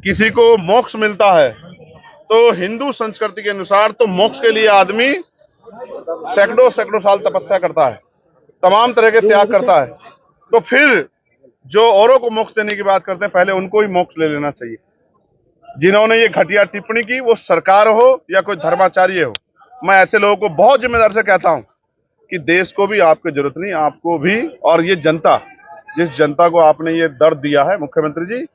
किसी को मोक्ष मिलता है तो हिंदू संस्कृति के अनुसार तो मोक्ष के लिए आदमी सैकड़ों सैकड़ों साल तपस्या करता है, तमाम तरह के त्याग करता है। तो फिर जो औरों को मोक्ष देने की बात करते हैं, पहले उनको ही मोक्ष ले लेना चाहिए। जिन्होंने ये घटिया टिप्पणी की, वो सरकार हो या कोई धर्माचार्य हो, मैं ऐसे लोगों को बहुत जिम्मेदार से कहता हूं कि देश को भी आपकी जरूरत नहीं, आपको भी। और ये जनता, जिस जनता को आपने ये दर्द दिया है मुख्यमंत्री जी,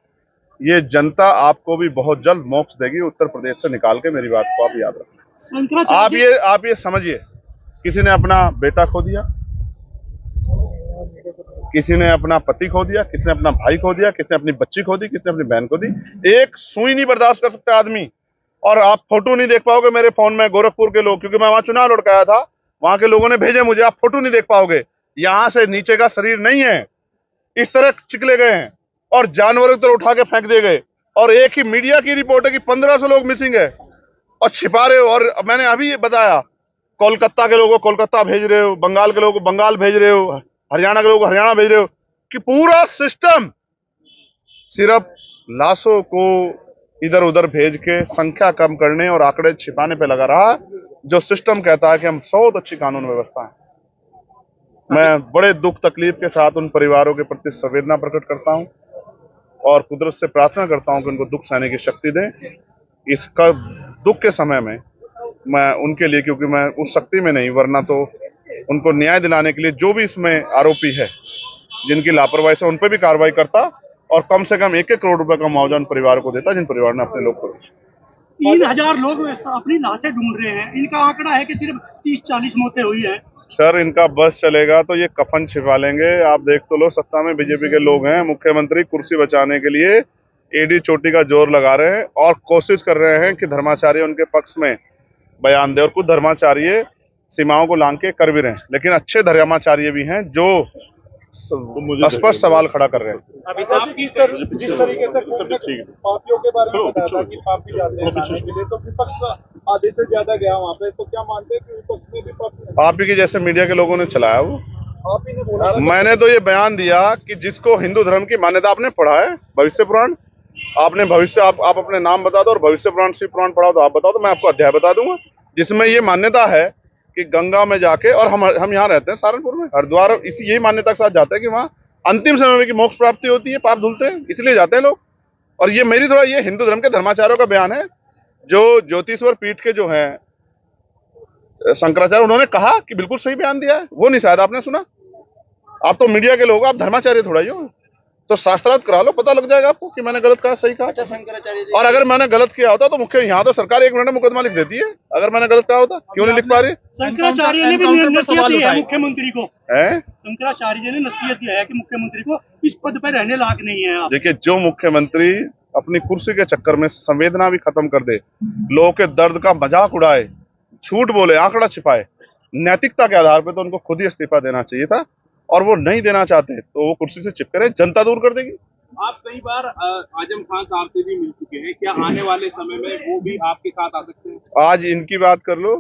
ये जनता आपको भी बहुत जल्द मोक्ष देगी उत्तर प्रदेश से निकाल के। मेरी बात को आप याद रखें। आप ये समझिए, किसी ने अपना बेटा खो दिया, किसी ने अपना पति खो दिया, किसी ने अपना भाई खो दिया, किसी ने अपनी बच्ची खो दी, किसी ने अपनी बहन खो दी। एक सुई नहीं बर्दाश्त कर सकता आदमी। और आप फोटो नहीं देख पाओगे मेरे फोन में, गोरखपुर के लोग, क्योंकि मैं वहां चुनाव लड़ के आया था, वहां के लोगों ने भेजे मुझे, आप फोटो नहीं देख पाओगे। यहां से नीचे का शरीर नहीं है, इस तरह चिकले गए हैं और जानवरों की तरह उठा के फेंक दिए गए। और एक ही मीडिया की रिपोर्ट है कि 1500 लोग मिसिंग है और छिपा रहे हो। और मैंने अभी ये बताया, कोलकाता के लोगों को कोलकाता भेज रहे हो, बंगाल के लोगों को बंगाल भेज रहे हो, हरियाणा के लोगों को हरियाणा भेज रहे हो, कि पूरा सिस्टम सिर्फ लाशों को इधर उधर भेज के संख्या कम करने और आंकड़े छिपाने पे लगा रहा, जो सिस्टम कहता है कि हम बहुत अच्छी कानून व्यवस्था है। मैं बड़े दुख तकलीफ के साथ उन परिवारों के प्रति संवेदना प्रकट करता हूं और कुदरत से प्रार्थना करता हूं कि उनको दुख सहने की शक्ति दें। इसका दुख के समय में मैं उनके लिए, क्योंकि मैं उस शक्ति में नहीं, वरना तो उनको न्याय दिलाने के लिए जो भी इसमें आरोपी है, जिनकी लापरवाही से, उन पर भी कार्रवाई करता और कम से कम 1-1 करोड़ रुपए का मुआवजा उन परिवारों को देता जिन परिवार ने अपने लोग को। 3000 लोग अपनी लाशें ढूंढ रहे हैं, इनका आंकड़ा है कि सिर्फ 30-40 मौतें हुई है। सर, इनका बस चलेगा तो ये कफन छिपा लेंगे। आप देख तो लो, सत्ता में बीजेपी के लोग हैं, मुख्यमंत्री कुर्सी बचाने के लिए एडी चोटी का जोर लगा रहे हैं और कोशिश कर रहे हैं कि धर्माचार्य उनके पक्ष में बयान दे। और कुछ धर्माचार्य सीमाओं को लांघ के कर भी रहे हैं, लेकिन अच्छे धर्माचार्य भी हैं जो स्पष्ट सवाल खड़ा कर रहे हैं। अभी तक जिस तरीके से पापियों के बारे में बताया था कि पापी जाते हैं खाने के लिए, तो विपक्ष आधे से ज्यादा गया वहाँ पे, तो क्या मानते हैं कि विपक्ष में भी पापी की जैसे मीडिया के लोगों ने चलाया वो। आप ही ने बोला, मैंने तो ये बयान दिया कि जिसको हिंदू धर्म की मान्यता, आपने पढ़ा है भविष्य पुराण, आपने भविष्य, आप अपने नाम बता दो और भविष्य पुराण शिव पुराण पढ़ा तो आप बताओ, तो मैं आपको अध्याय बता दूंगा जिसमें ये मान्यता है कि गंगा में जाके, और हम यहाँ रहते हैं सहारनपुर में, हरिद्वार, इसी यही मान्यता के साथ जाते हैं कि वहाँ अंतिम समय में की मोक्ष प्राप्ति होती है, पाप धुलते हैं, इसलिए जाते हैं लोग। और ये मेरी थोड़ा, ये हिंदू धर्म के धर्माचार्यों का बयान है, जो ज्योतिश्वर पीठ के जो है शंकराचार्य, उन्होंने कहा कि बिल्कुल सही बयान दिया है। वो नहीं शायद आपने सुना, आप तो मीडिया के लोग, आप धर्माचार्य थोड़ा ही हो, तो शास्त्रार्थ करा लो, पता लग जाएगा आपको कि मैंने गलत कहा सही कहा। अच्छा, शंकराचार्य जी, और अगर मैंने गलत किया होता तो मुख्य, यहाँ तो सरकार 1 मिनट में मुकदमा लिख देती है, अगर मैंने गलत कहा होता क्यों नहीं लिख पा रही। शंकराचार्य ने भी नसीहत दी है मुख्यमंत्री को, है शंकराचार्य जी ने नसीहत दिया है कि मुख्यमंत्री को इस पद पर रहने लायक नहीं है आप। देखिए, जो मुख्यमंत्री अपनी कुर्सी के चक्कर में संवेदना भी खत्म कर दे, लोगों के दर्द का मजाक उड़ाए, झूठ बोले, आंकड़ा छिपाए, नैतिकता के आधार पर तो उनको खुद ही इस्तीफा देना चाहिए था। और वो नहीं देना चाहते तो वो कुर्सी से चिपके रहे, जनता दूर कर देगी। आप कई बार आजम खान साहब से भी मिल चुके हैं, क्या आने वाले समय में वो भी आपके साथ आ सकते हैं? आज इनकी बात कर लो,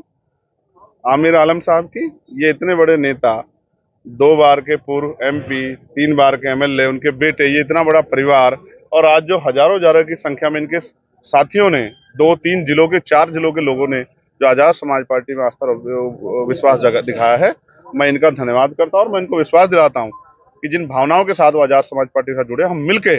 आमिर आलम साहब की। ये इतने बड़े नेता, 2 बार के पूर्व MP, 3 बार के MLA, उनके बेटे, ये इतना बड़ा परिवार, और आज जो हजारों हजारों की संख्या में इनके साथियों ने, 2-3 जिलों के, 4 जिलों के लोगों ने जो आजाद समाज पार्टी में आस्था और विश्वास दिखाया है, मैं इनका धन्यवाद करता हूं। और मैं इनको विश्वास दिलाता हूं कि जिन भावनाओं के साथ वो आजाद समाज पार्टी के साथ जुड़े, हम मिलके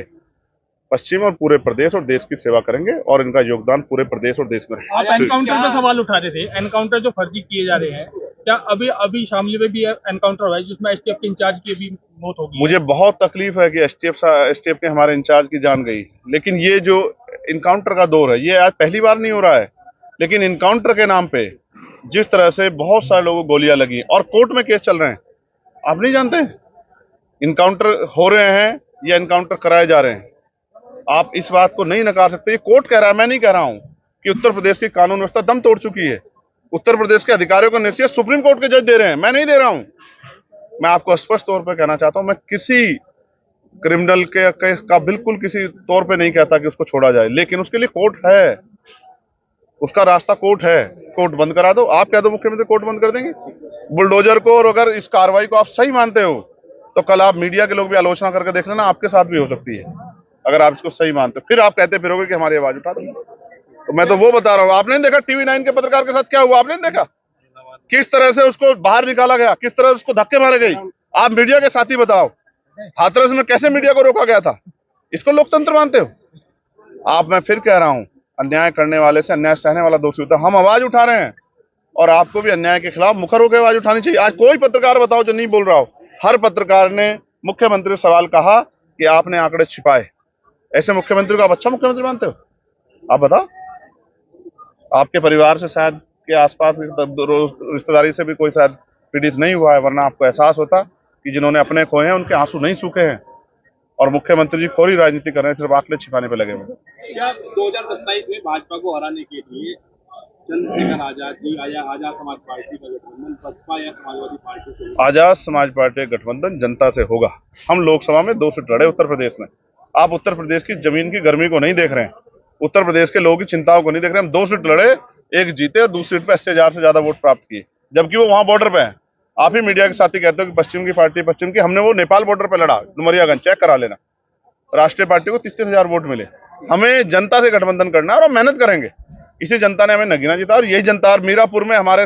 पश्चिम और पूरे प्रदेश और देश की सेवा करेंगे और इनका योगदान पूरे प्रदेश और देश में रहेगा। आप एनकाउंटर पे सवाल उठा रहे थे, एनकाउंटर जो फर्जी किए जा रहे हैं, क्या अभी शामली में भी एनकाउंटर हुआ है जिसमें STF के इंचार्ज की भी मौत हो गई? मुझे बहुत तकलीफ है कि STF के हमारे इंचार्ज की जान गई, लेकिन ये जो इनकाउंटर का दौर है, ये आज पहली बार नहीं हो रहा है। लेकिन इनकाउंटर के नाम पे जिस तरह से बहुत सारे लोगों को गोलियां लगी और कोर्ट में केस चल रहे हैं, आप नहीं जानते इनकाउंटर हो रहे हैं या इनकाउंटर कराए जा रहे हैं। आप इस बात को नहीं नकार सकते। ये कोर्ट कह रहा है, मैं नहीं कह रहा हूं कि उत्तर प्रदेश की कानून व्यवस्था दम तोड़ चुकी है। उत्तर प्रदेश के अधिकारियों को नसीहत सुप्रीम कोर्ट के जज दे रहे हैं, मैं नहीं दे रहा हूं। मैं आपको स्पष्ट तौर पर कहना चाहता हूं, मैं किसी क्रिमिनल का बिल्कुल किसी तौर पे नहीं कहता कि उसको छोड़ा जाए, लेकिन उसके लिए कोर्ट है, उसका रास्ता कोर्ट है। कोर्ट बंद करा दो, आप कह दो मुख्यमंत्री कोर्ट बंद कर देंगे बुलडोजर को। और अगर इस कार्रवाई को आप सही मानते हो तो कल आप मीडिया के लोग भी आलोचना करके देख लेना, आपके साथ भी हो सकती है। अगर आप इसको सही मानते हो, फिर आप कहते फिरोगे कि हमारी आवाज उठा दो। तो मैं तो वो बता रहा हूँ, आपने नहीं देखा TV9 के पत्रकार के साथ क्या हुआ? आपने नहीं देखा किस तरह से उसको बाहर निकाला गया, किस तरह उसको धक्के मारे गई? आप मीडिया के साथी बताओ, हाथरस में कैसे मीडिया को रोका गया था? इसको लोकतंत्र मानते हो आप? मैं फिर कह रहा हूं, अन्याय करने वाले से अन्याय सहने वाला दोषी होता है। हम आवाज उठा रहे हैं और आपको भी अन्याय के खिलाफ मुखर होकर आवाज उठानी चाहिए। आज कोई पत्रकार बताओ जो नहीं बोल रहा हो। हर पत्रकार ने मुख्यमंत्री से सवाल कहा कि आपने आंकड़े छिपाए। ऐसे मुख्यमंत्री को आप अच्छा मुख्यमंत्री मानते हो? आप बताओ। आपके परिवार से शायद के आसपास रिश्तेदारी से भी कोई शायद पीड़ित नहीं हुआ है, वरना आपको एहसास होता कि जिन्होंने अपने खोए हैं उनके आंसू नहीं सूखे हैं। और मुख्यमंत्री जी खोरी राजनीति कर रहे हैं, सिर्फ आंकड़े छिपाने पे लगे हुए। क्या 2027 में भाजपा को हराने के लिए चंद्रशेखर आजाद जी आजाद समाज पार्टी का गठबंधन बसपा या समाजवादी पार्टी से? आजाद समाज पार्टी का गठबंधन जनता से होगा। हम लोकसभा में 2 सीट लड़े उत्तर प्रदेश में। आप उत्तर प्रदेश की जमीन की गर्मी को नहीं देख रहे हैं, उत्तर प्रदेश के लोगों की चिंताओं को नहीं देख रहे हैं। हम 2 सीट लड़े, एक जीते और दूसरी सीट पे 80,000 से ज्यादा वोट प्राप्त किए, जबकि वो वहां बॉर्डर पे है। आप ही मीडिया के साथी कहते हो कि पश्चिम की पार्टी, पश्चिम की। हमने वो नेपाल बॉर्डर पे लड़ा, डुमरियागंज, चेक करा लेना। राष्ट्रीय पार्टी को 33,000 वोट मिले। हमें जनता से गठबंधन करना है और हम मेहनत करेंगे। इसी जनता ने हमें नगीना जीता और यही जनता, और मीरापुर में हमारे